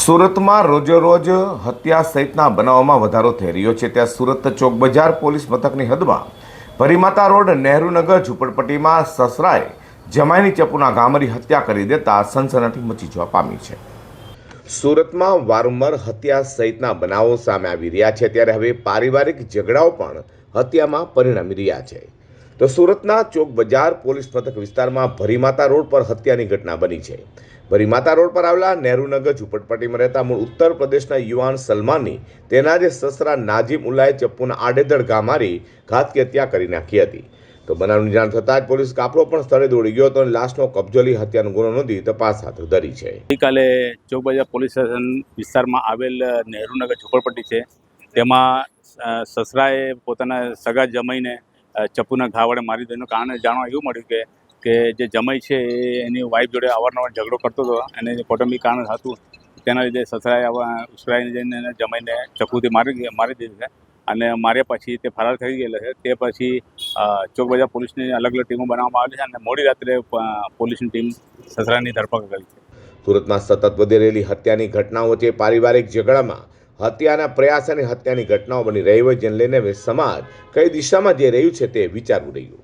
સુરતમાં રોજેરોજ હત્યા સહિતના બનાવોમાં વધારો થઈ રહ્યો છે। ત્યાં સુરત ચોક બજાર પોલીસ મથકની હદમાં ભરીમાતા રોડ નહેરુનગર ઝૂંપડપટ્ટીમાં સસરાએ જમાઈની ચપ્પુના ઘા મારી હત્યા કરી દેતા સનસનાટી મચી જવા પામી છે। સુરતમાં વારંવાર હત્યા સહિતના બનાવો સામે આવી રહ્યા છે, ત્યારે હવે પારિવારિક ઝઘડાઓ પણ હત્યામાં પરિણમી રહ્યા છે। તો સુરતના ચોક બજાર પોલીસ મથક વિસ્તારમાં ભરીમાતા રોડ પર હત્યાની ઘટના બની છે। ભરીમાતા રોડ પર આવેલા નહેરુનગર ઝૂંપડપટ્ટીમાં રહેતા મૂળ ઉત્તર પ્રદેશના યુવાન સલમાનની તેના જે સસરા નાજીમ ઉલ્લાએ ચપ્પુના આડેધડ ઘા મારી ઘાતકી હત્યા કરી નાખી હતી। તો બનાવની જાણ થતાં જ પોલીસ કાફલો પણ સ્થળે દોડી ગયો હતો અને લાશનો કબજો લઈ હત્યાનો ગુનો નોંધી તપાસ હાથ ધરી છે। ગઈકાલે ચોક બજાર પોલીસ સ્ટેશન વિસ્તારમાં આવેલ નહેરુનગર ઝૂંપડપટ્ટી છે, તેમાં સસરાએ પોતાના સગા જમાઈને ચપ્પુના ઘા વડે મારી દેવાનું કારણ જાણવા એવું મળ્યું કે જે જમાઈ છે એ એની વાઈફ જોડે અવારનવાર ઝઘડો કરતો હતો અને કૌટુંબિક કારણ હતું, તેના લીધે સસરાએ ઉશ્કેરાઈને જઈને જમાઈને ચપ્પુથી મારી દીધી છે અને માર્યા પછી તે ફરાર થઈ ગયેલા છે। તે પછી ચોક બજાર પોલીસની અલગ અલગ ટીમો બનાવવામાં આવેલી છે અને મોડી રાત્રે પોલીસની ટીમ સસરાની ધરપકડ કરી છે। સુરતમાં સતત વધી રહેલી હત્યાની ઘટનાઓ વચ્ચે પારિવારિક ઝઘડામાં હત્યાના પ્રયાસ અને હત્યાની ઘટનાઓ બની રહી હોય, જેને લઈને હવે સમાજ કઈ દિશામાં જઈ રહ્યું છે તે વિચારવું રહ્યું।